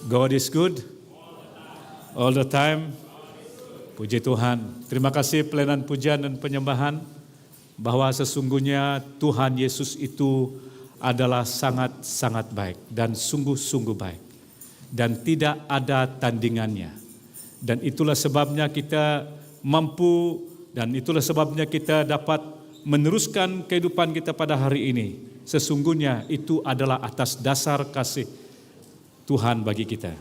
God is good all the time. Puji Tuhan. Terima kasih pelayanan pujian dan penyembahan bahwa sesungguhnya Tuhan Yesus itu adalah sangat-sangat baik dan sungguh-sungguh baik dan tidak ada tandingannya. Dan itulah sebabnya kita mampu dan itulah sebabnya kita dapat meneruskan kehidupan kita pada hari ini. Sesungguhnya itu adalah atas dasar kasih Tuhan bagi kita.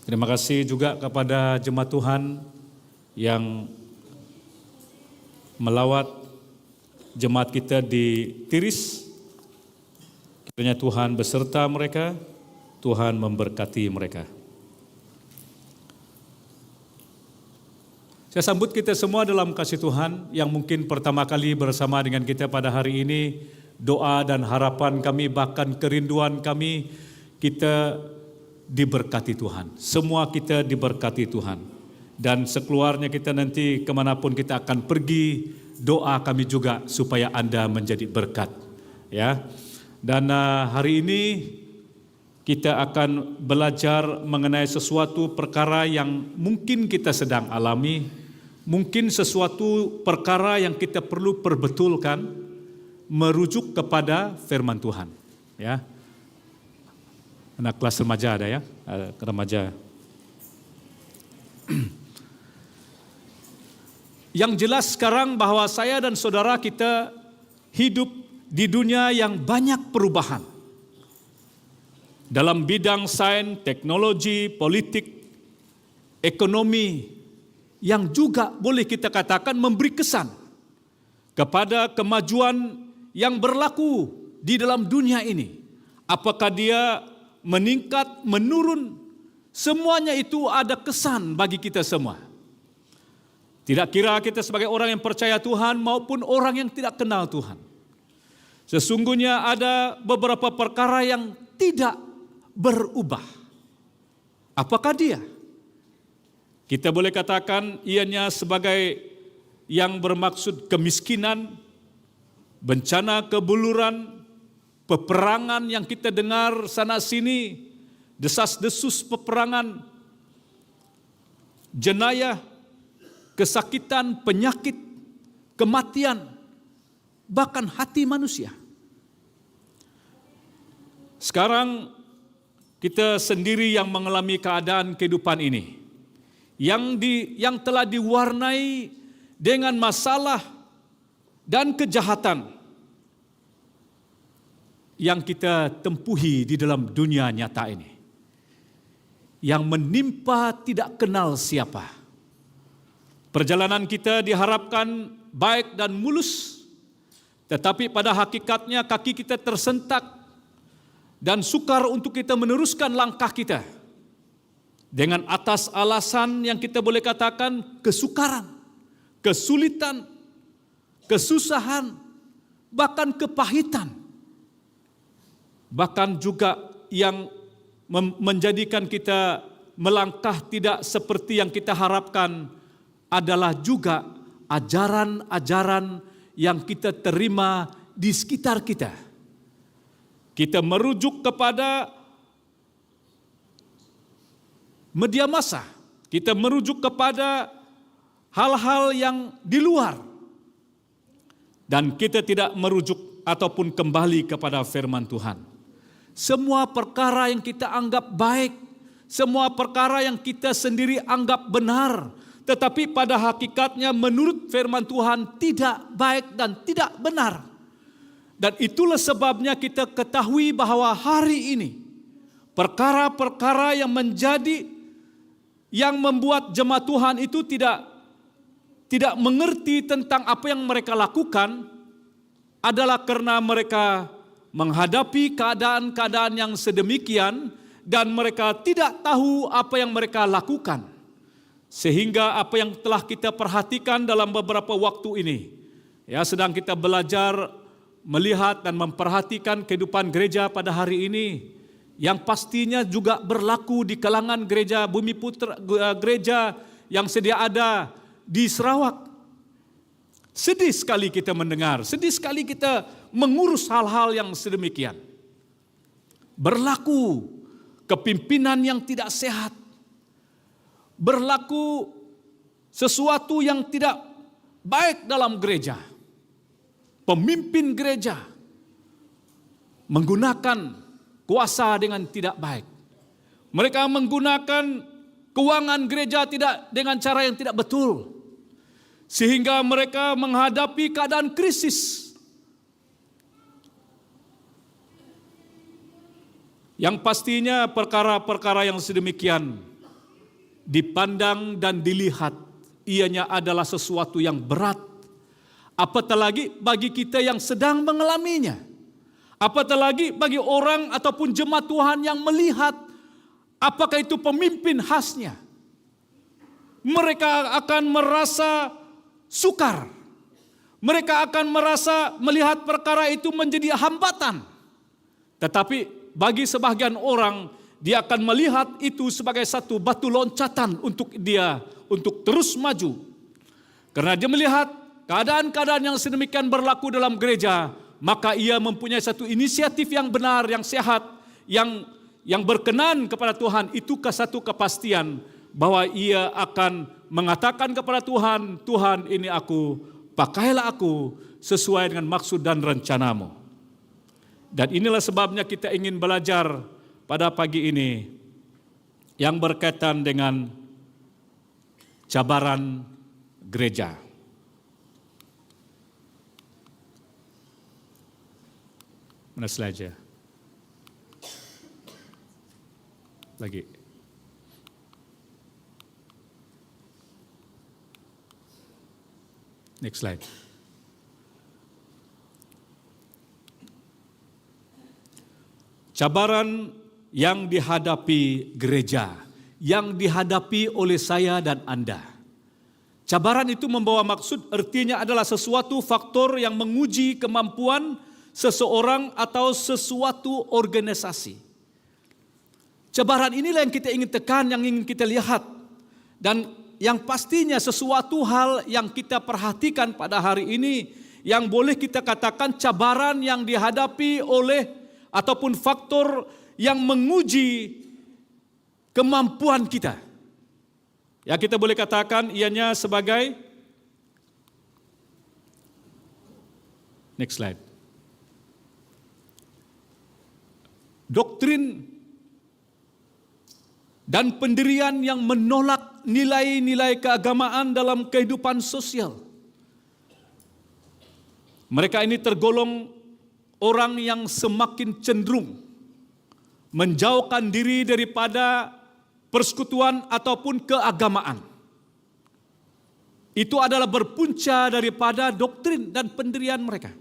Terima kasih juga kepada jemaat Tuhan yang melawat jemaat kita di Tiris. Kiranya Tuhan beserta mereka, Tuhan memberkati mereka. Saya sambut kita semua dalam kasih Tuhan yang mungkin pertama kali bersama dengan kita pada hari ini. Doa dan harapan kami bahkan kerinduan kami, kita diberkati Tuhan. Semua kita diberkati Tuhan. Dan sekeluarnya kita nanti kemanapun kita akan pergi, doa kami juga supaya Anda menjadi berkat. Ya. Dan hari ini kita akan belajar mengenai sesuatu perkara yang mungkin kita sedang alami, mungkin sesuatu perkara yang kita perlu perbetulkan, merujuk kepada firman Tuhan. Ya. Anak kelas remaja ada ya, remaja. Yang jelas sekarang bahwa saya dan saudara kita hidup di dunia yang banyak perubahan. Dalam bidang sains, teknologi, politik, ekonomi, yang juga boleh kita katakan memberi kesan kepada kemajuan yang berlaku di dalam dunia ini. Apakah dia meningkat, menurun, semuanya itu ada kesan bagi kita semua. Tidak kira kita sebagai orang yang percaya Tuhan maupun orang yang tidak kenal Tuhan. Sesungguhnya ada beberapa perkara yang tidak berubah. Apakah dia? Kita boleh katakan ianya sebagai yang bermaksud kemiskinan, bencana kebuluran, peperangan yang kita dengar sana sini, desas-desus peperangan, jenayah, kesakitan, penyakit, kematian, bahkan hati manusia. Sekarang kita sendiri yang mengalami keadaan kehidupan ini, yang telah diwarnai dengan masalah dan kejahatan yang kita tempuhi di dalam dunia nyata ini, yang menimpa tidak kenal siapa. Perjalanan kita diharapkan baik dan mulus, tetapi pada hakikatnya kaki kita tersentak dan sukar untuk kita meneruskan langkah kita dengan atas alasan yang kita boleh katakan kesukaran, kesulitan, kesusahan, bahkan kepahitan. Bahkan juga yang menjadikan kita melangkah tidak seperti yang kita harapkan adalah juga ajaran-ajaran yang kita terima di sekitar kita. Kita merujuk kepada media massa, kita merujuk kepada hal-hal yang di luar, dan kita tidak merujuk ataupun kembali kepada firman Tuhan. Semua perkara yang kita anggap baik, semua perkara yang kita sendiri anggap benar, tetapi pada hakikatnya menurut firman Tuhan tidak baik dan tidak benar. Dan itulah sebabnya kita ketahui bahwa hari ini perkara-perkara yang membuat jemaat Tuhan itu tidak mengerti tentang apa yang mereka lakukan adalah karena mereka menghadapi keadaan-keadaan yang sedemikian dan mereka tidak tahu apa yang mereka lakukan. Sehingga apa yang telah kita perhatikan dalam beberapa waktu ini, ya, sedang kita belajar melihat dan memperhatikan kehidupan gereja pada hari ini, yang pastinya juga berlaku di kalangan gereja Bumi Putra, gereja yang sedia ada di Sarawak. Sedih sekali kita mendengar, sedih sekali kita mengurus hal-hal yang sedemikian. berlaku kepimpinan yang tidak sehat, berlaku sesuatu yang tidak baik dalam gereja. Pemimpin gereja menggunakan kuasa dengan tidak baik. Mereka menggunakan keuangan gereja tidak dengan cara yang tidak betul, sehingga mereka menghadapi keadaan krisis. Yang pastinya perkara-perkara yang sedemikian dipandang dan dilihat ianya adalah sesuatu yang berat. Apatah lagi bagi kita yang sedang mengalaminya. Apatah lagi bagi orang ataupun jemaat Tuhan yang melihat apakah itu pemimpin khasnya. Mereka akan merasa sukar. Mereka akan merasa melihat perkara itu menjadi hambatan. Tetapi bagi sebagian orang, dia akan melihat itu sebagai satu batu loncatan untuk dia untuk terus maju. Karena dia melihat keadaan-keadaan yang sedemikian berlaku dalam gereja, maka ia mempunyai satu inisiatif yang benar, yang sehat, yang berkenan kepada Tuhan. Itu satu kepastian bahwa ia akan mengatakan kepada Tuhan, Tuhan ini aku, pakailah aku sesuai dengan maksud dan rencanamu. Dan inilah sebabnya kita ingin belajar pada pagi ini yang berkaitan dengan cabaran gereja. Mana slide-nya? Lagi. Next slide. Cabaran yang dihadapi gereja, yang dihadapi oleh saya dan Anda. Cabaran itu membawa maksud, artinya adalah sesuatu faktor yang menguji kemampuan seseorang atau sesuatu organisasi. Cabaran inilah yang kita ingin tekan, yang ingin kita lihat. Dan yang pastinya sesuatu hal yang kita perhatikan pada hari ini, yang boleh kita katakan cabaran yang dihadapi oleh ataupun faktor yang menguji kemampuan kita. Ya, kita boleh katakan ianya sebagai, next slide, doktrin dan pendirian yang menolak nilai-nilai keagamaan dalam kehidupan sosial. Mereka ini tergolong orang yang semakin cenderung menjauhkan diri daripada persekutuan ataupun keagamaan. Itu adalah berpunca daripada doktrin dan pendirian mereka.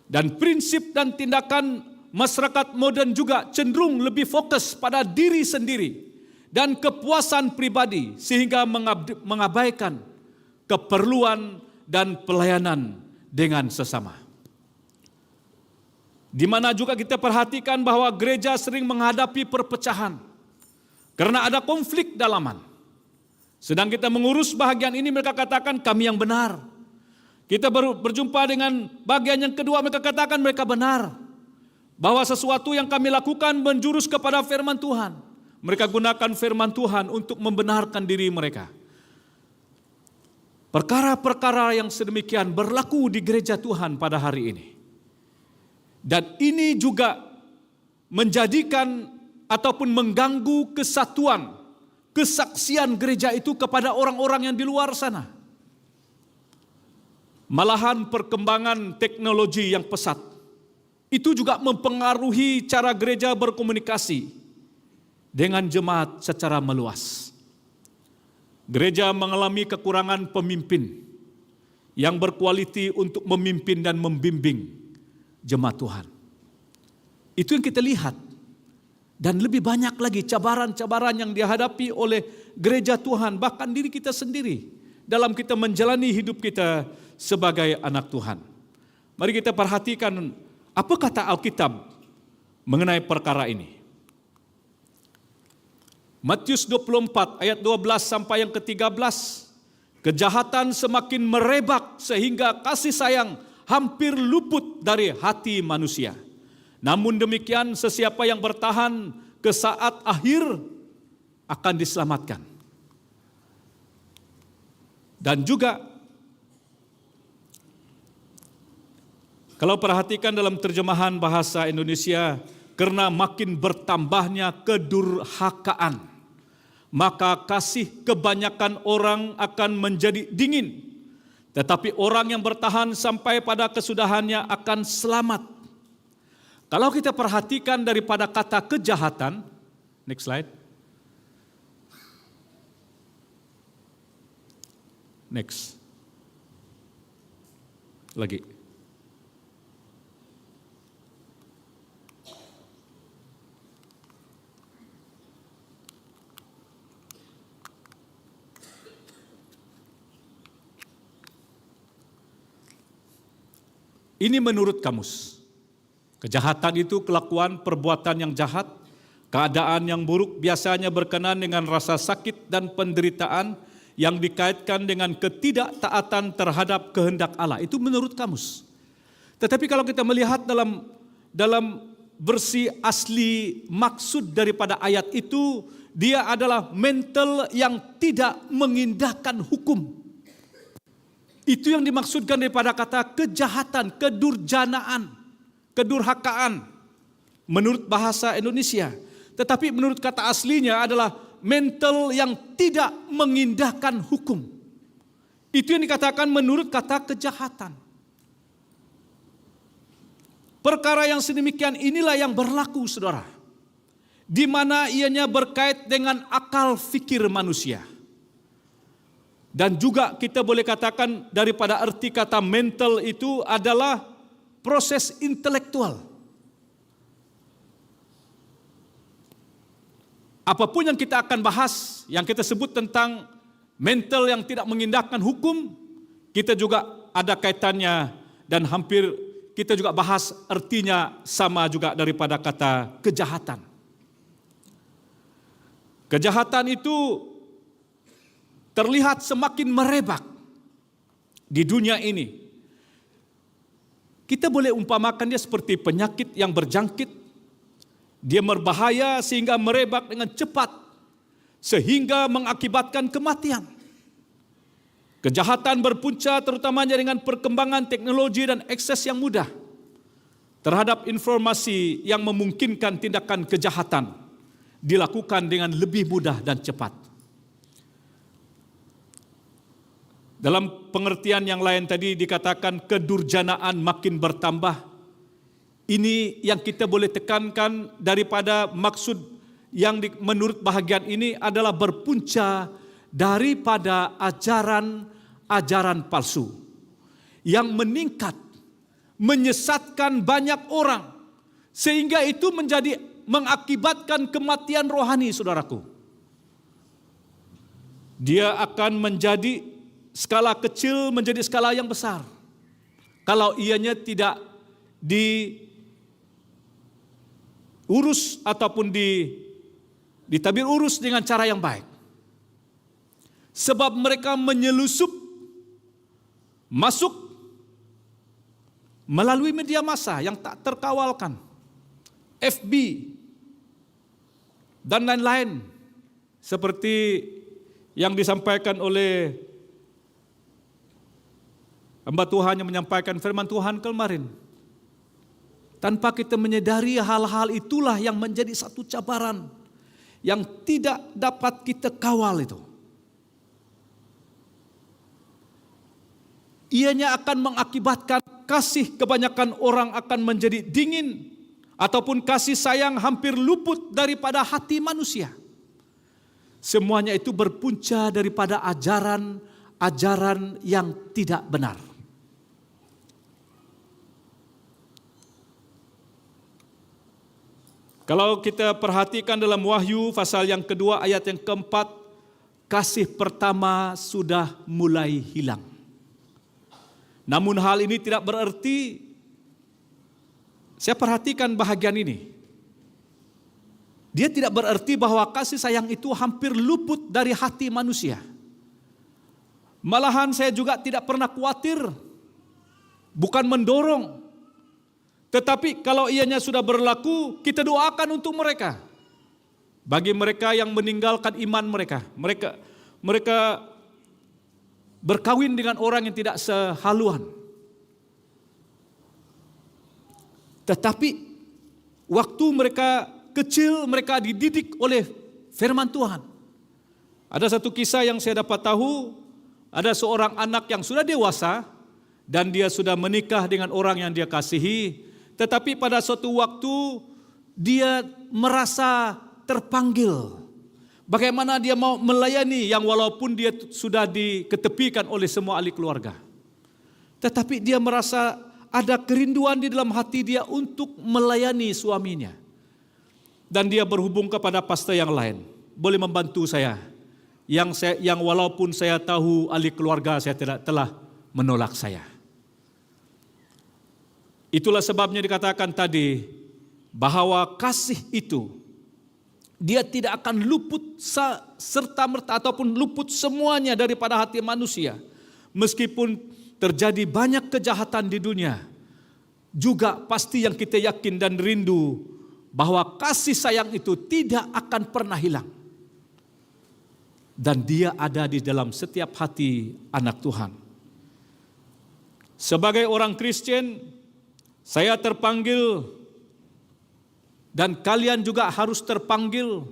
Dan prinsip dan tindakan masyarakat modern juga cenderung lebih fokus pada diri sendiri dan kepuasan pribadi, sehingga mengabaikan keperluan dan pelayanan dengan sesama. Di mana juga kita perhatikan bahwa gereja sering menghadapi perpecahan karena ada konflik dalaman. Sedang kita mengurus bahagian ini, mereka katakan kami yang benar. Kita baru berjumpa dengan bagian yang kedua, mereka katakan mereka benar. Bahwa sesuatu yang kami lakukan menjurus kepada firman Tuhan. Mereka gunakan firman Tuhan untuk membenarkan diri mereka. Perkara-perkara yang sedemikian berlaku di gereja Tuhan pada hari ini. Dan ini juga menjadikan ataupun mengganggu kesatuan, kesaksian gereja itu kepada orang-orang yang di luar sana. Malahan perkembangan teknologi yang pesat itu juga mempengaruhi cara gereja berkomunikasi dengan jemaat secara meluas. Gereja mengalami kekurangan pemimpin yang berkualiti untuk memimpin dan membimbing jemaat Tuhan. Itu yang kita lihat. Dan lebih banyak lagi cabaran-cabaran yang dihadapi oleh gereja Tuhan, bahkan diri kita sendiri dalam kita menjalani hidup kita sebagai anak Tuhan. Mari kita perhatikan apa kata Alkitab mengenai perkara ini. Matius 24 ayat 12 sampai yang ke-13. Kejahatan semakin merebak sehingga kasih sayang hampir luput dari hati manusia. Namun demikian, sesiapa yang bertahan ke saat akhir akan diselamatkan. Dan juga, kalau perhatikan dalam terjemahan bahasa Indonesia, karena makin bertambahnya kedurhakaan, maka kasih kebanyakan orang akan menjadi dingin. Tetapi orang yang bertahan sampai pada kesudahannya akan selamat. Kalau kita perhatikan daripada kata kejahatan, next slide. Next. Lagi. Ini menurut kamus. Kejahatan itu kelakuan perbuatan yang jahat, keadaan yang buruk biasanya berkenaan dengan rasa sakit dan penderitaan yang dikaitkan dengan ketidaktaatan terhadap kehendak Allah. Itu menurut kamus. Tetapi kalau kita melihat dalam versi asli maksud daripada ayat itu, dia adalah mental yang tidak mengindahkan hukum. Itu yang dimaksudkan daripada kata kejahatan, kedurjanaan, kedurhakaan menurut bahasa Indonesia. Tetapi menurut kata aslinya adalah mental yang tidak mengindahkan hukum. Itu yang dikatakan menurut kata kejahatan. Perkara yang sedemikian inilah yang berlaku, saudara, di mana ianya berkait dengan akal fikir manusia. Dan juga kita boleh katakan daripada arti kata mental itu adalah proses intelektual. Apapun yang kita akan bahas, yang kita sebut tentang mental yang tidak mengindahkan hukum, kita juga ada kaitannya dan hampir kita juga bahas artinya sama juga daripada kata kejahatan. Kejahatan itu terlihat semakin merebak di dunia ini. Kita boleh umpamakan dia seperti penyakit yang berjangkit. Dia berbahaya sehingga merebak dengan cepat, sehingga mengakibatkan kematian. Kejahatan berpunca terutamanya dengan perkembangan teknologi dan akses yang mudah terhadap informasi yang memungkinkan tindakan kejahatan dilakukan dengan lebih mudah dan cepat. Dalam pengertian yang lain tadi dikatakan kedurjanaan makin bertambah. Ini yang kita boleh tekankan daripada maksud yang menurut bahagian ini adalah berpunca daripada ajaran palsu yang meningkat, menyesatkan banyak orang, sehingga itu mengakibatkan kematian rohani, saudaraku. Dia akan menjadi skala kecil menjadi skala yang besar kalau ianya tidak diurus ataupun ditabir urus dengan cara yang baik. Sebab mereka menyelusup masuk melalui media massa yang tak terkawalkan, FB dan lain-lain, seperti yang disampaikan oleh hamba Tuhan yang menyampaikan firman Tuhan kemarin. Tanpa kita menyadari hal-hal itulah yang menjadi satu cabaran yang tidak dapat kita kawal itu. Ianya akan mengakibatkan kasih kebanyakan orang akan menjadi dingin, ataupun kasih sayang hampir luput daripada hati manusia. Semuanya itu berpunca daripada ajaran yang tidak benar. Kalau kita perhatikan dalam Wahyu pasal yang kedua ayat yang keempat, kasih pertama sudah mulai hilang. Namun hal ini tidak berarti, saya perhatikan bahagian ini, dia tidak berarti bahwa kasih sayang itu hampir luput dari hati manusia. Malahan saya juga tidak pernah khawatir, bukan mendorong, Tetapi kalau ianya sudah berlaku, kita doakan untuk mereka. Bagi mereka yang meninggalkan iman mereka, mereka berkawin dengan orang yang tidak sehaluan. Tetapi waktu mereka kecil, mereka dididik oleh firman Tuhan. Ada satu kisah yang saya dapat tahu, ada seorang anak yang sudah dewasa dan dia sudah menikah dengan orang yang dia kasihi, tetapi pada suatu waktu dia merasa terpanggil. Bagaimana dia mau melayani yang walaupun dia sudah diketepikan oleh semua ahli keluarga. Tetapi dia merasa ada kerinduan di dalam hati dia untuk melayani suaminya. Dan dia berhubung kepada pastor yang lain. Boleh membantu saya. Yang walaupun saya tahu ahli keluarga saya telah menolak saya. Itulah sebabnya dikatakan tadi bahwa kasih itu dia tidak akan luput serta-merta ataupun luput semuanya daripada hati manusia. Meskipun terjadi banyak kejahatan di dunia, juga pasti yang kita yakin dan rindu bahwa kasih sayang itu tidak akan pernah hilang. Dan dia ada di dalam setiap hati anak Tuhan. Sebagai orang Kristen, saya terpanggil dan kalian juga harus terpanggil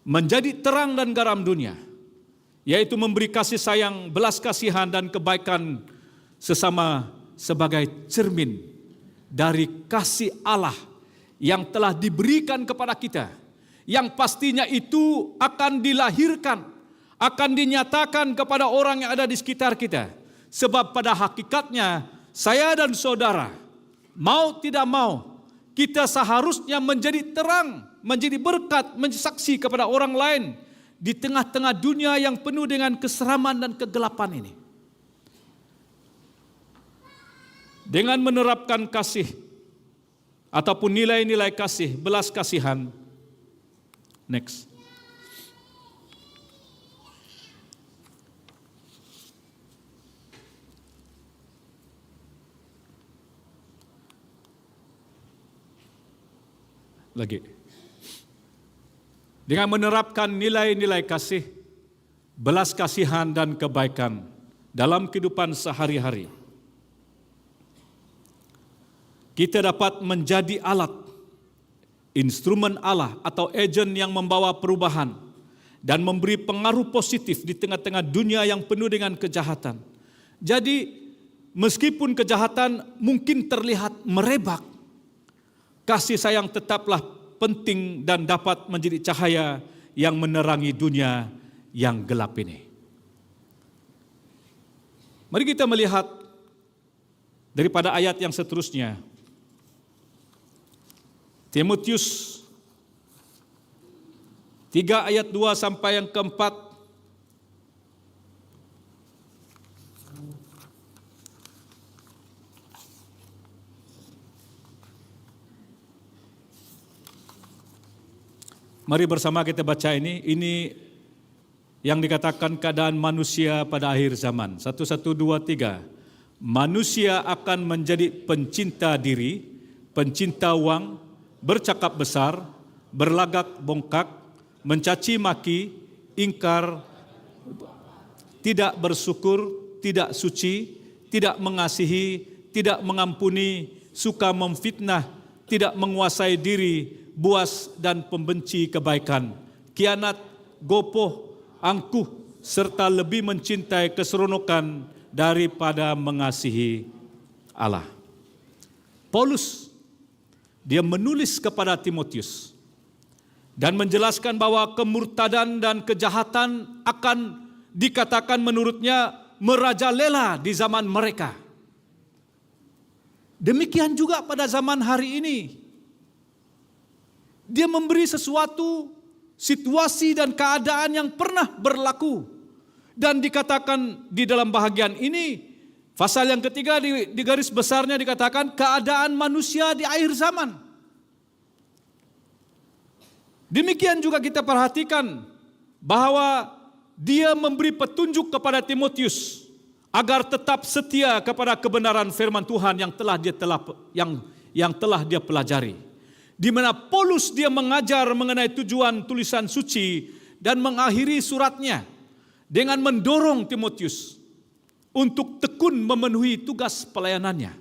menjadi terang dan garam dunia, yaitu memberi kasih sayang, belas kasihan dan kebaikan sesama sebagai cermin dari kasih Allah yang telah diberikan kepada kita, yang pastinya itu akan dilahirkan, akan dinyatakan kepada orang yang ada di sekitar kita. Sebab pada hakikatnya saya dan saudara, mau tidak mau, kita seharusnya menjadi terang, menjadi berkat, menjadi saksi kepada orang lain di tengah-tengah dunia yang penuh dengan keseraman dan kegelapan ini. Dengan menerapkan kasih ataupun nilai-nilai kasih, belas kasihan. Next. Lagi. Dengan menerapkan nilai-nilai kasih, belas kasihan dan kebaikan dalam kehidupan sehari-hari, kita dapat menjadi alat, instrumen Allah atau agen yang membawa perubahan dan memberi pengaruh positif di tengah-tengah dunia yang penuh dengan kejahatan. Jadi, meskipun kejahatan mungkin terlihat merebak, kasih sayang tetaplah penting dan dapat menjadi cahaya yang menerangi dunia yang gelap ini. Mari kita melihat daripada ayat yang seterusnya. Timotius 3 ayat 2 sampai yang keempat. Mari bersama kita baca ini. Ini yang dikatakan keadaan manusia pada akhir zaman. 1, 2, 3. Manusia akan menjadi pencinta diri, pencinta uang, bercakap besar, berlagak bongkak, mencaci maki, ingkar, tidak bersyukur, tidak suci, tidak mengasihi, tidak mengampuni, suka memfitnah, tidak menguasai diri, buas dan pembenci kebaikan, kianat, gopoh, angkuh, serta lebih mencintai keseronokan daripada mengasihi Allah. Paulus, dia menulis kepada Timotius dan menjelaskan bahwa kemurtadan dan kejahatan akan dikatakan menurutnya merajalela di zaman mereka. Demikian juga pada zaman hari ini. Dia memberi sesuatu situasi dan keadaan yang pernah berlaku. Dan dikatakan di dalam bahagian ini, pasal yang ketiga di garis besarnya dikatakan keadaan manusia di akhir zaman. Demikian juga kita perhatikan bahwa dia memberi petunjuk kepada Timotius agar tetap setia kepada kebenaran firman Tuhan yang yang telah dia pelajari. Di mana Paulus dia mengajar mengenai tujuan tulisan suci dan mengakhiri suratnya dengan mendorong Timotius untuk tekun memenuhi tugas pelayanannya.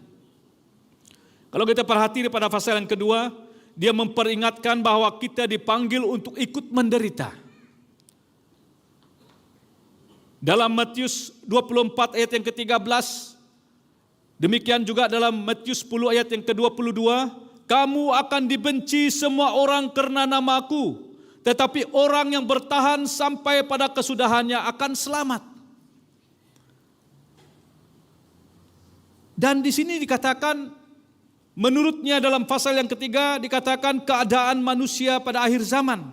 Kalau kita perhati pada pasal yang kedua, dia memperingatkan bahwa kita dipanggil untuk ikut menderita. Dalam Matius 24 ayat yang ke-13, demikian juga dalam Matius 10 ayat yang ke-22, kamu akan dibenci semua orang karena namaku, tetapi orang yang bertahan sampai pada kesudahannya akan selamat. Dan di sini dikatakan, menurutnya dalam pasal yang ketiga dikatakan keadaan manusia pada akhir zaman.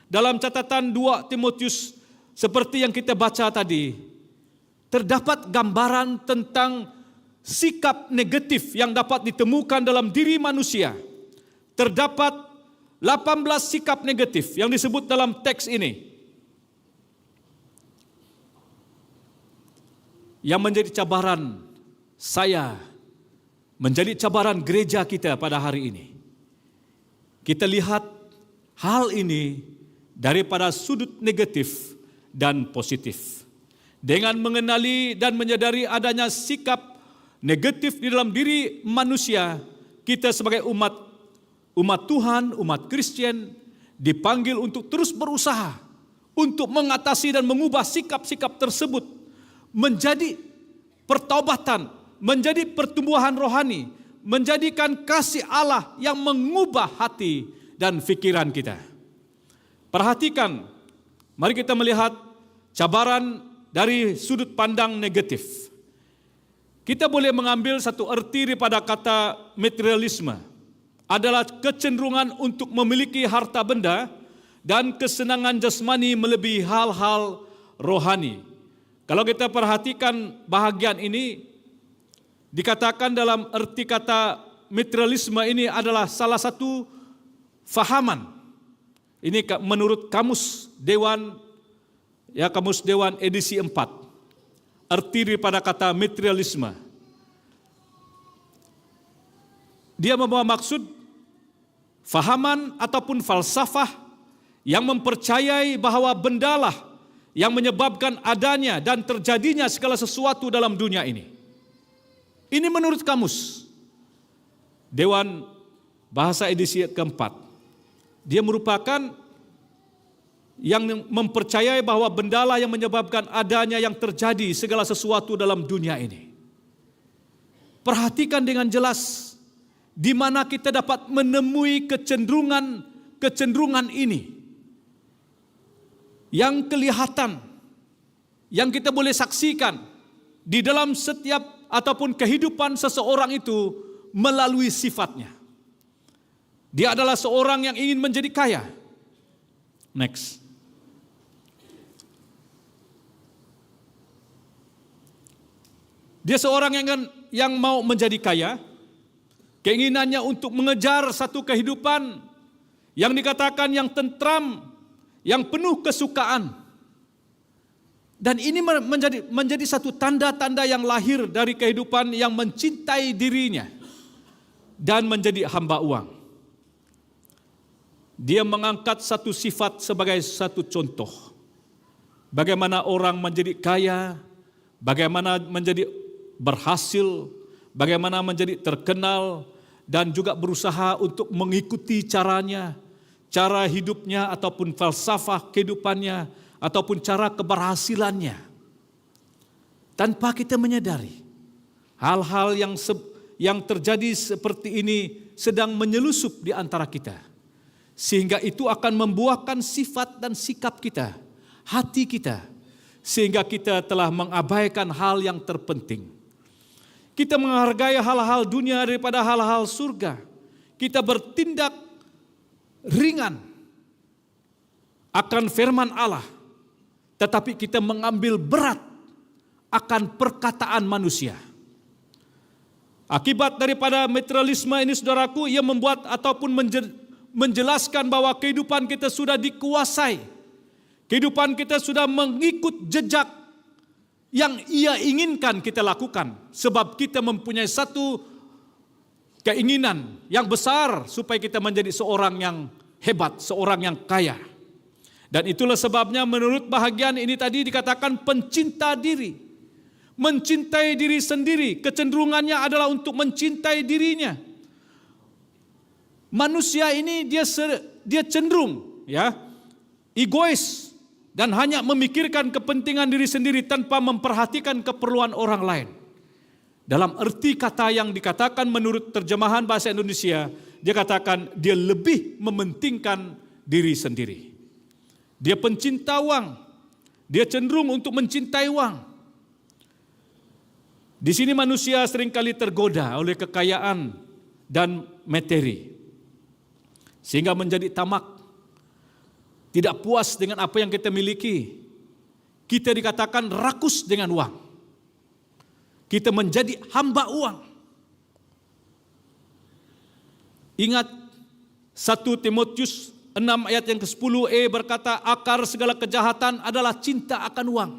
Dalam catatan 2 Timotius seperti yang kita baca tadi, terdapat gambaran tentang sikap negatif yang dapat ditemukan dalam diri manusia. Terdapat 18 sikap negatif yang disebut dalam teks ini, yang menjadi cabaran saya, menjadi cabaran gereja kita pada hari ini. Kita lihat hal ini daripada sudut negatif dan positif. Dengan mengenali dan menyadari adanya sikap negatif di dalam diri manusia, kita sebagai umat Tuhan, umat Kristen dipanggil untuk terus berusaha untuk mengatasi dan mengubah sikap-sikap tersebut menjadi pertaubatan, menjadi pertumbuhan rohani, menjadikan kasih Allah yang mengubah hati dan pikiran kita. Perhatikan, mari kita melihat cabaran dari sudut pandang negatif. Kita boleh mengambil satu arti daripada kata materialisme, adalah kecenderungan untuk memiliki harta benda dan kesenangan jasmani melebihi hal-hal rohani. Kalau kita perhatikan bahagian ini, dikatakan dalam arti kata materialisme ini adalah salah satu fahaman. Ini menurut Kamus Dewan, Kamus Dewan edisi 4. Arti daripada kata materialisme. Dia membawa maksud fahaman ataupun falsafah yang mempercayai bahwa bendalah yang menyebabkan adanya dan terjadinya segala sesuatu dalam dunia ini. Ini menurut Kamus Dewan Bahasa edisi keempat. Dia merupakan yang mempercayai bahwa bendalah yang menyebabkan adanya yang terjadi segala sesuatu dalam dunia ini. Perhatikan dengan jelas di mana kita dapat menemui kecenderungan ini yang kelihatan, yang kita boleh saksikan di dalam setiap ataupun kehidupan seseorang itu melalui sifatnya. Dia adalah seorang yang ingin menjadi kaya. Next. Dia seorang yang mau menjadi kaya. Keinginannya untuk mengejar satu kehidupan yang dikatakan yang tentram, yang penuh kesukaan. Dan ini menjadi satu tanda-tanda yang lahir dari kehidupan yang mencintai dirinya dan menjadi hamba uang. Dia mengangkat satu sifat sebagai satu contoh. Bagaimana orang menjadi kaya, bagaimana menjadi berhasil, bagaimana menjadi terkenal, dan juga berusaha untuk mengikuti caranya, cara hidupnya ataupun falsafah kehidupannya, ataupun cara keberhasilannya. Tanpa kita menyadari, hal-hal yang terjadi seperti ini sedang menyelusup di antara kita. Sehingga itu akan membuahkan sifat dan sikap kita, hati kita. Sehingga kita telah mengabaikan hal yang terpenting. Kita menghargai hal-hal dunia daripada hal-hal surga. Kita bertindak ringan akan firman Allah. Tetapi kita mengambil berat akan perkataan manusia. Akibat daripada materialisme ini saudaraku, ia membuat ataupun menjelaskan bahwa kehidupan kita sudah dikuasai. Kehidupan kita sudah mengikut jejak yang ia inginkan kita lakukan. Sebab kita mempunyai satu keinginan yang besar supaya kita menjadi seorang yang hebat, seorang yang kaya. Dan itulah sebabnya menurut bahagian ini tadi dikatakan pencinta diri. Mencintai diri sendiri, kecenderungannya adalah untuk mencintai dirinya. Manusia ini dia cenderung ya egois dan hanya memikirkan kepentingan diri sendiri tanpa memperhatikan keperluan orang lain. Dalam arti kata yang dikatakan menurut terjemahan bahasa Indonesia, dia katakan dia lebih mementingkan diri sendiri. Dia pencinta uang, dia cenderung untuk mencintai uang. Di sini manusia seringkali tergoda oleh kekayaan dan materi, sehingga menjadi tamak, tidak puas dengan apa yang kita miliki. Kita dikatakan rakus dengan uang. Kita menjadi hamba uang. Ingat 1 Timotius 6 ayat yang ke-10e berkata, akar segala kejahatan adalah cinta akan uang.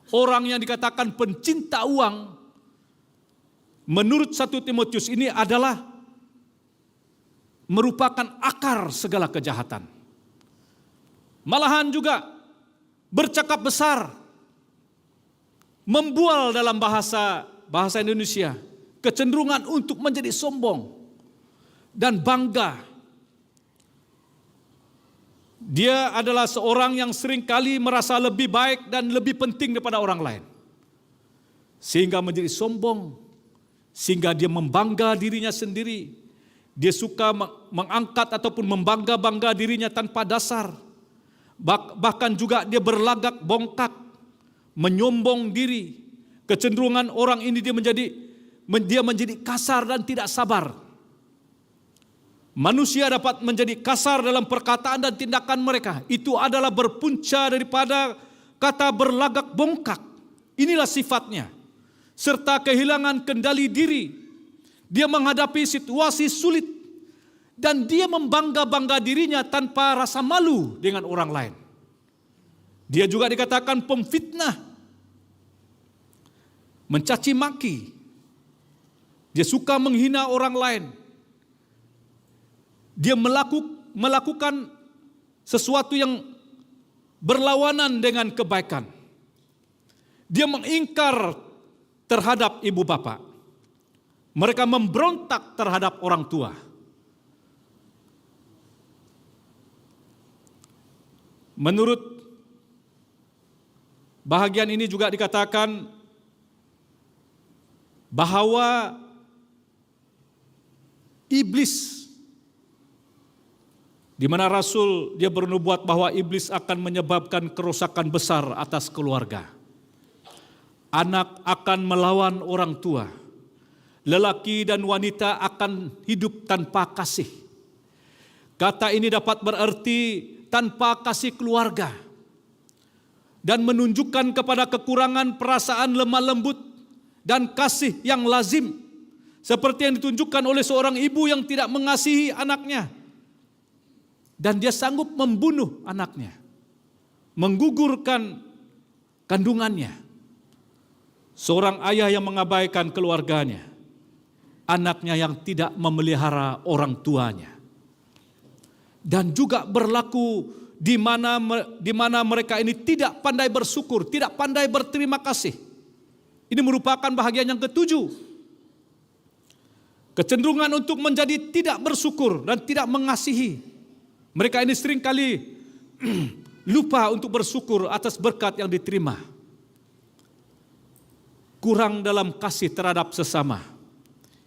Orang yang dikatakan pencinta uang, menurut 1 Timotius ini adalah merupakan akar segala kejahatan. Malahan juga bercakap besar, membual dalam bahasa Indonesia, kecenderungan untuk menjadi sombong dan bangga. Dia adalah seorang yang seringkali merasa lebih baik dan lebih penting daripada orang lain, sehingga menjadi sombong, sehingga dia membangga dirinya sendiri. Dia suka mengangkat ataupun membangga dirinya tanpa dasar. Bahkan juga dia berlagak bongkak, menyombong diri. Kecenderungan orang ini dia menjadi kasar dan tidak sabar. Manusia dapat menjadi kasar dalam perkataan dan tindakan mereka. Itu adalah berpunca daripada kata berlagak bongkak. Inilah sifatnya. Serta kehilangan kendali diri. Dia menghadapi situasi sulit. Dan dia membangga dirinya tanpa rasa malu dengan orang lain. Dia juga dikatakan pemfitnah. Mencaci maki. Dia suka menghina orang lain. Dia melakukan sesuatu yang berlawanan dengan kebaikan. Dia mengingkar terhadap ibu bapa. Mereka memberontak terhadap orang tua. Menurut bahagian ini juga dikatakan bahwa iblis, di mana Rasul dia bernubuat bahwa iblis akan menyebabkan kerusakan besar atas keluarga. Anak akan melawan orang tua. Lelaki dan wanita akan hidup tanpa kasih. Kata ini dapat berarti tanpa kasih keluarga. Dan menunjukkan kepada kekurangan perasaan lemah lembut dan kasih yang lazim. Seperti yang ditunjukkan oleh seorang ibu yang tidak mengasihi anaknya. Dan dia sanggup membunuh anaknya, menggugurkan kandungannya. Seorang ayah yang mengabaikan keluarganya, anaknya yang tidak memelihara orang tuanya. Dan juga berlaku di mana mereka ini tidak pandai bersyukur, tidak pandai berterima kasih. Ini merupakan bahagian yang ketujuh. Kecenderungan untuk menjadi tidak bersyukur dan tidak mengasihi. Mereka ini seringkali lupa untuk bersyukur atas berkat yang diterima. Kurang dalam kasih terhadap sesama.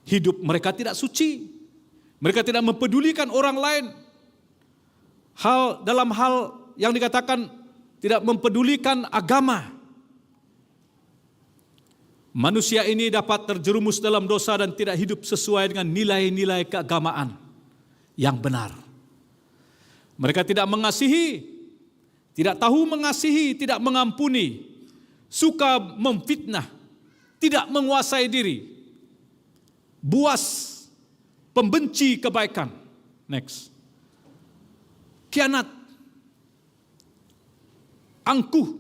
Hidup mereka tidak suci. Mereka tidak mempedulikan orang lain. Dalam hal yang dikatakan tidak mempedulikan agama. Manusia ini dapat terjerumus dalam dosa dan tidak hidup sesuai dengan nilai-nilai keagamaan yang benar. Mereka tidak mengasihi, tidak tahu mengasihi, tidak mengampuni, suka memfitnah, tidak menguasai diri, buas, pembenci kebaikan. Next. Khianat, angkuh,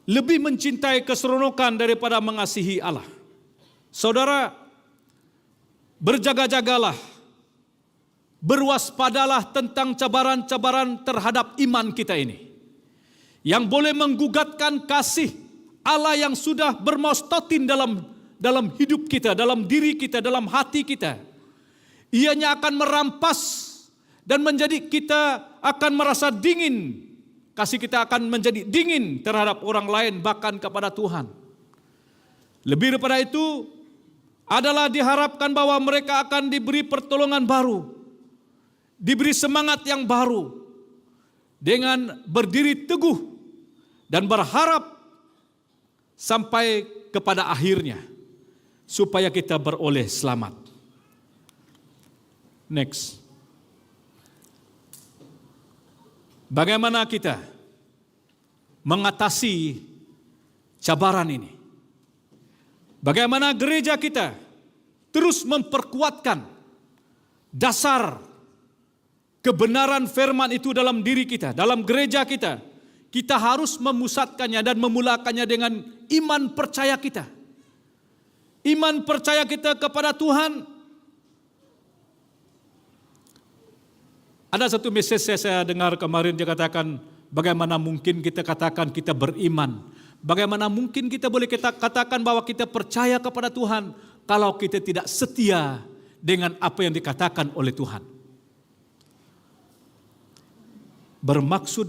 lebih mencintai keseronokan daripada mengasihi Allah. Saudara, berjaga-jagalah, berwaspadalah tentang cabaran-cabaran terhadap iman kita ini, yang boleh menggugatkan kasih Allah yang sudah bermostotin dalam hidup kita, dalam diri kita, dalam hati kita. Ianya akan merampas dan menjadi kita akan merasa dingin. Kasih kita akan menjadi dingin terhadap orang lain, bahkan kepada Tuhan. Lebih daripada itu adalah diharapkan bahwa mereka akan diberi pertolongan baru, diberi semangat yang baru, dengan berdiri teguh dan berharap sampai kepada akhirnya, supaya kita beroleh selamat. Next. Bagaimana kita mengatasi cabaran ini? Bagaimana gereja kita terus memperkuatkan dasar kebenaran firman itu dalam diri kita, dalam gereja kita. Kita harus memusatkannya dan memulakannya dengan iman percaya kita. Iman percaya kita kepada Tuhan. Ada satu message saya dengar kemarin, dia katakan, bagaimana mungkin kita katakan kita beriman? Bagaimana mungkin kita boleh katakan bahwa kita percaya kepada Tuhan kalau kita tidak setia dengan apa yang dikatakan oleh Tuhan? Bermaksud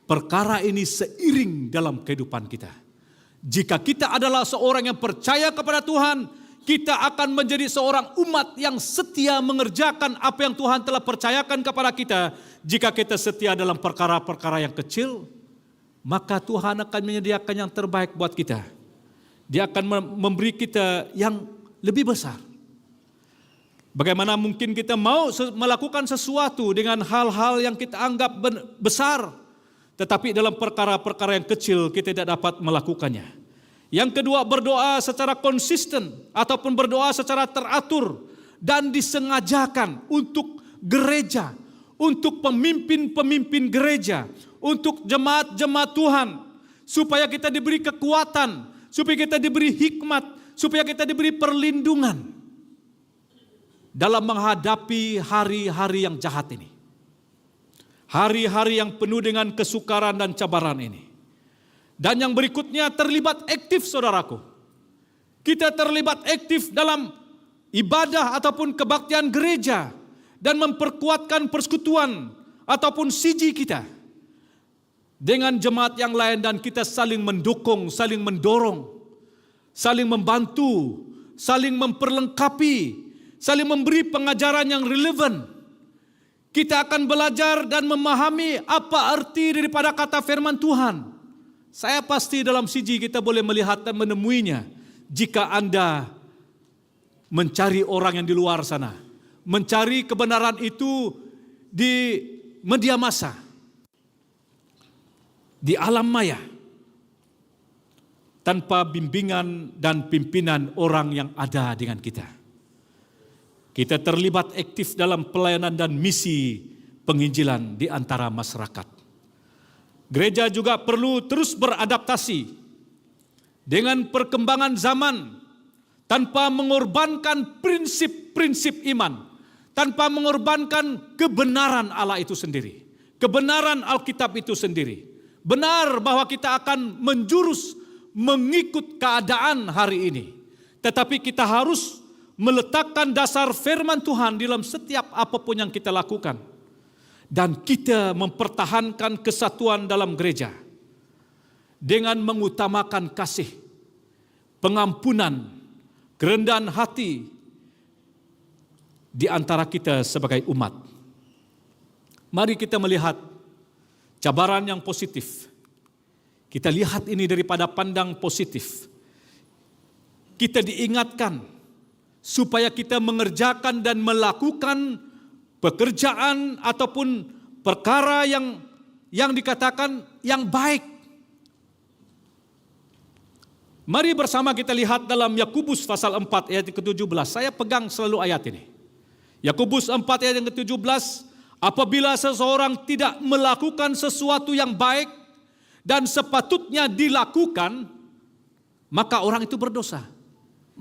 perkara ini seiring dalam kehidupan kita. Jika kita adalah seorang yang percaya kepada Tuhan, kita akan menjadi seorang umat yang setia mengerjakan apa yang Tuhan telah percayakan kepada kita. Jika kita setia dalam perkara-perkara yang kecil, maka Tuhan akan menyediakan yang terbaik buat kita. Dia akan memberi kita yang lebih besar. Bagaimana mungkin kita mau melakukan sesuatu dengan hal-hal yang kita anggap besar, tetapi dalam perkara-perkara yang kecil kita tidak dapat melakukannya. Yang kedua, berdoa secara konsisten ataupun berdoa secara teratur dan disengajakan untuk gereja, untuk pemimpin-pemimpin gereja, untuk jemaat-jemaat Tuhan, supaya kita diberi kekuatan, supaya kita diberi hikmat, supaya kita diberi perlindungan dalam menghadapi hari-hari yang jahat ini. Hari-hari yang penuh dengan kesukaran dan cabaran ini. Dan yang berikutnya, terlibat aktif saudaraku. Kita terlibat aktif dalam ibadah ataupun kebaktian gereja dan memperkuatkan persekutuan ataupun siji kita dengan jemaat yang lain, dan kita saling mendukung, saling mendorong, saling membantu, saling memperlengkapi, saling memberi pengajaran yang relevan. Kita akan belajar dan memahami apa arti daripada kata firman Tuhan. Saya pasti dalam siji kita boleh melihat dan menemuinya jika Anda mencari orang yang di luar sana, mencari kebenaran itu di media massa, di alam maya, tanpa bimbingan dan pimpinan orang yang ada dengan kita. Kita terlibat aktif dalam pelayanan dan misi penginjilan di antara masyarakat. Gereja juga perlu terus beradaptasi dengan perkembangan zaman tanpa mengorbankan prinsip-prinsip iman, tanpa mengorbankan kebenaran Allah itu sendiri, kebenaran Alkitab itu sendiri. Benar bahwa kita akan menjurus mengikut keadaan hari ini, tetapi kita harus meletakkan dasar firman Tuhan dalam setiap apapun yang kita lakukan. Dan kita mempertahankan kesatuan dalam gereja dengan mengutamakan kasih, pengampunan, kerendahan hati di antara kita sebagai umat. Mari kita melihat cabaran yang positif. Kita lihat ini daripada pandang positif. Kita diingatkan supaya kita mengerjakan dan melakukan pekerjaan ataupun perkara yang dikatakan yang baik. Mari bersama kita lihat dalam Yakobus pasal 4 ayat ke-17. Saya pegang selalu ayat ini. Yakobus 4 ayat yang ke-17, apabila seseorang tidak melakukan sesuatu yang baik dan sepatutnya dilakukan, maka orang itu berdosa.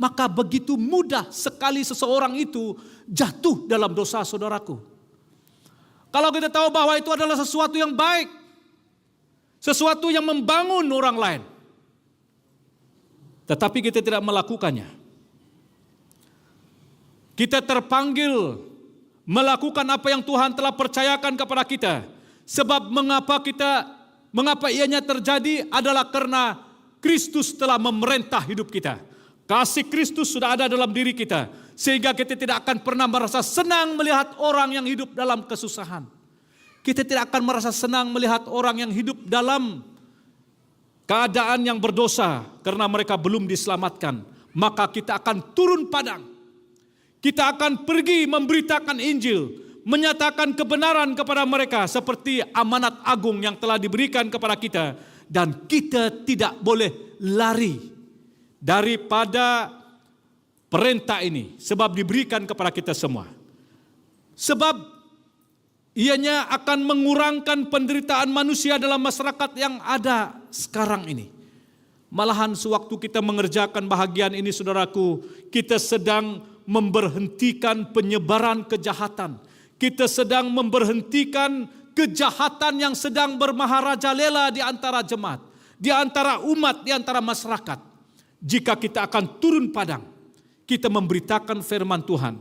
maka begitu mudah sekali seseorang itu jatuh dalam dosa, saudaraku. Kalau kita tahu bahwa itu adalah sesuatu yang baik, sesuatu yang membangun orang lain, tetapi kita tidak melakukannya. Kita terpanggil melakukan apa yang Tuhan telah percayakan kepada kita. Sebab mengapa ianya terjadi adalah karena Kristus telah memerintah hidup kita. Kasih Kristus sudah ada dalam diri kita, sehingga kita tidak akan pernah merasa senang melihat orang yang hidup dalam kesusahan. Kita tidak akan merasa senang melihat orang yang hidup dalam keadaan yang berdosa karena mereka belum diselamatkan. Maka kita akan turun padang. Kita akan pergi memberitakan Injil, menyatakan kebenaran kepada mereka seperti amanat agung yang telah diberikan kepada kita. Dan kita tidak boleh lari daripada perintah ini, sebab diberikan kepada kita semua. Sebab ianya akan mengurangkan penderitaan manusia dalam masyarakat yang ada sekarang ini. Malahan sewaktu kita mengerjakan bahagian ini, saudaraku, kita sedang memberhentikan penyebaran kejahatan. Kita sedang memberhentikan kejahatan yang sedang bermaharajalela di antara jemaat, di antara umat, di antara masyarakat. Jika kita akan turun padang, kita memberitakan firman Tuhan.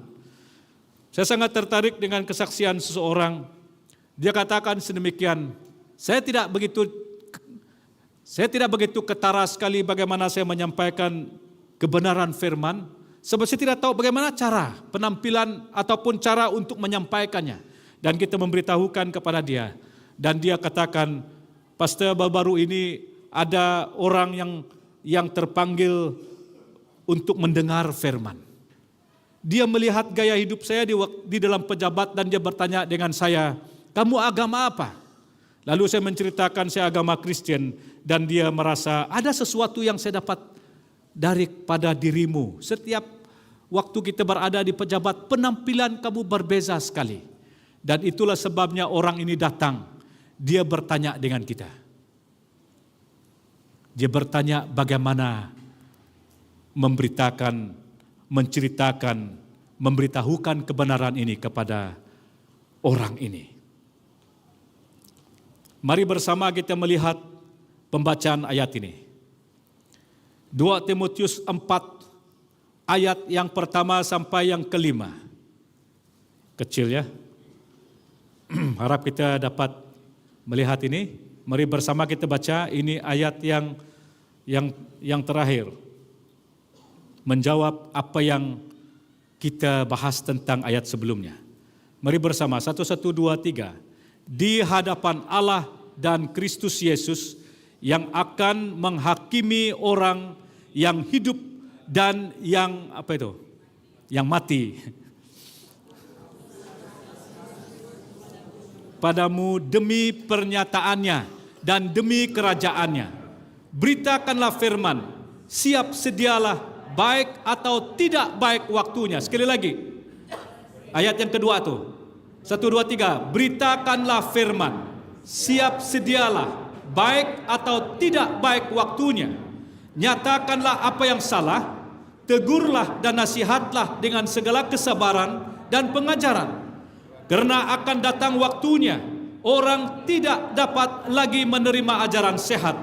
Saya sangat tertarik dengan kesaksian seseorang. Dia katakan sedemikian, saya tidak begitu ketara sekali bagaimana saya menyampaikan kebenaran firman, sebab saya tidak tahu bagaimana cara penampilan ataupun cara untuk menyampaikannya. Dan kita memberitahukan kepada dia. Dan dia katakan, pastor, baru-baru ini ada orang yang terpanggil untuk mendengar firman. Dia melihat gaya hidup saya di dalam pejabat dan dia bertanya dengan saya, kamu agama apa? Lalu saya menceritakan saya agama Kristen dan dia merasa ada sesuatu yang saya dapat daripada dirimu. Setiap waktu kita berada di pejabat, penampilan kamu berbeza sekali. Dan itulah sebabnya orang ini datang. Dia bertanya dengan kita. Dia bertanya bagaimana memberitakan, menceritakan, memberitahukan kebenaran ini kepada orang ini. Mari bersama kita melihat pembacaan ayat ini. 2 Timotius 4 ayat yang pertama sampai yang kelima. Kecil ya. Harap kita dapat melihat ini. Mari bersama kita baca, ini ayat yang terakhir. Menjawab apa yang kita bahas tentang ayat sebelumnya. Mari bersama, 1, 2, 3. Di hadapan Allah dan Kristus Yesus yang akan menghakimi orang yang hidup dan yang yang mati. Padamu demi pernyataannya dan demi kerajaannya. Beritakanlah firman, siap sedialah baik atau tidak baik waktunya. Sekali lagi, ayat yang kedua tuh. 1, 2, 3. Beritakanlah firman, siap sedialah baik atau tidak baik waktunya. Nyatakanlah apa yang salah, tegurlah dan nasihatlah dengan segala kesabaran dan pengajaran. Karena akan datang waktunya, orang tidak dapat lagi menerima ajaran sehat,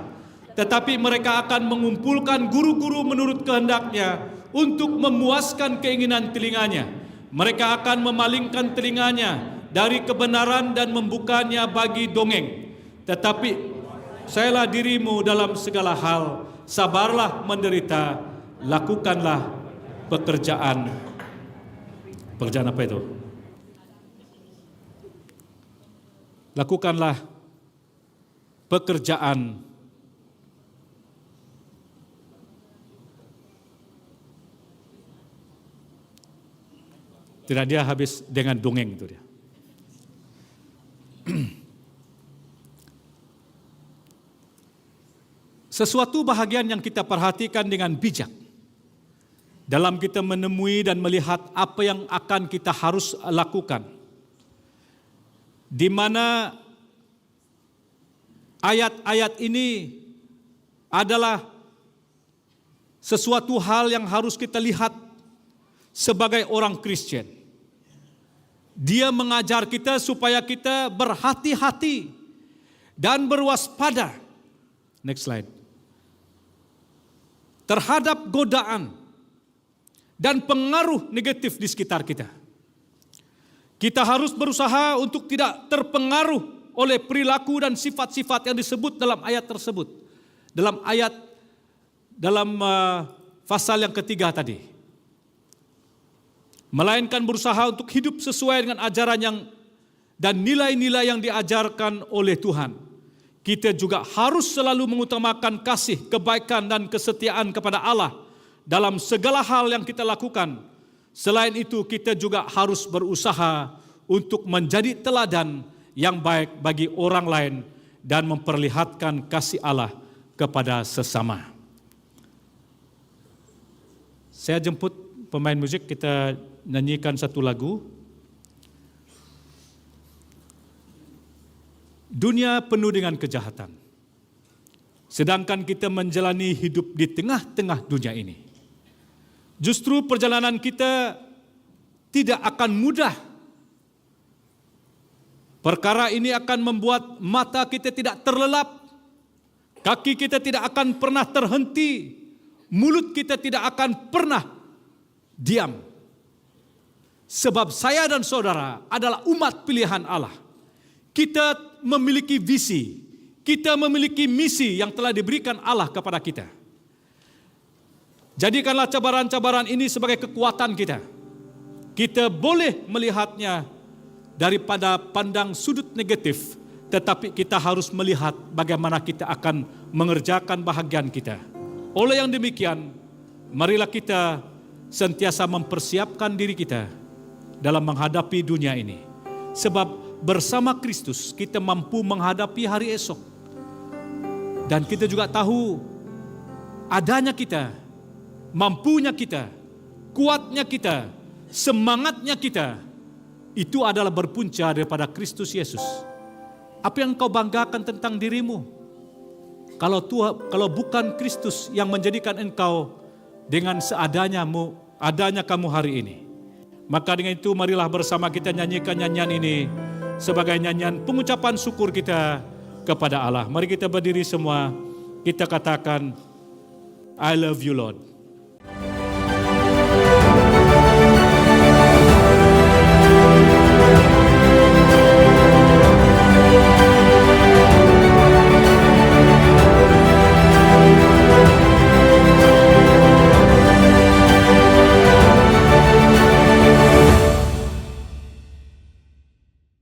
tetapi mereka akan mengumpulkan guru-guru menurut kehendaknya untuk memuaskan keinginan telinganya. Mereka akan memalingkan telinganya dari kebenaran dan membukanya bagi dongeng. Tetapi sayalah dirimu dalam segala hal, sabarlah menderita, lakukanlah pekerjaan apa itu? Lakukanlah pekerjaan tidak, dia habis dengan dongeng itu dia. Sesuatu bahagian yang kita perhatikan dengan bijak dalam kita menemui dan melihat apa yang akan kita harus lakukan. Di mana ayat-ayat ini adalah sesuatu hal yang harus kita lihat sebagai orang Kristen. Dia mengajar kita supaya kita berhati-hati dan berwaspada. Next slide. Terhadap godaan dan pengaruh negatif di sekitar kita. Kita harus berusaha untuk tidak terpengaruh oleh perilaku dan sifat-sifat yang disebut dalam ayat tersebut. Dalam pasal yang ketiga tadi. Melainkan berusaha untuk hidup sesuai dengan ajaran dan nilai-nilai yang diajarkan oleh Tuhan. Kita juga harus selalu mengutamakan kasih, kebaikan dan kesetiaan kepada Allah dalam segala hal yang kita lakukan. Selain itu, kita juga harus berusaha untuk menjadi teladan yang baik bagi orang lain dan memperlihatkan kasih Allah kepada sesama. Saya jemput pemain musik, kita nyanyikan satu lagu. Dunia penuh dengan kejahatan, sedangkan kita menjalani hidup di tengah-tengah dunia ini. Justru perjalanan kita tidak akan mudah. Perkara ini akan membuat mata kita tidak terlelap, kaki kita tidak akan pernah terhenti, mulut kita tidak akan pernah diam. Sebab saya dan saudara adalah umat pilihan Allah. Kita memiliki visi, kita memiliki misi yang telah diberikan Allah kepada kita. Jadikanlah cabaran-cabaran ini sebagai kekuatan kita. Kita boleh melihatnya daripada pandang sudut negatif, tetapi kita harus melihat bagaimana kita akan mengerjakan bahagian kita. Oleh yang demikian, marilah kita sentiasa mempersiapkan diri kita dalam menghadapi dunia ini. Sebab bersama Kristus kita mampu menghadapi hari esok. Dan kita juga tahu adanya kita, mampunya kita, kuatnya kita, semangatnya kita, itu adalah berpunca daripada Kristus Yesus. Apa yang kau banggakan tentang dirimu? Kalau bukan Kristus yang menjadikan engkau dengan adanya kamu hari ini. Maka dengan itu marilah bersama kita nyanyikan nyanyian ini sebagai nyanyian pengucapan syukur kita kepada Allah. Mari kita berdiri semua, kita katakan, I love you Lord.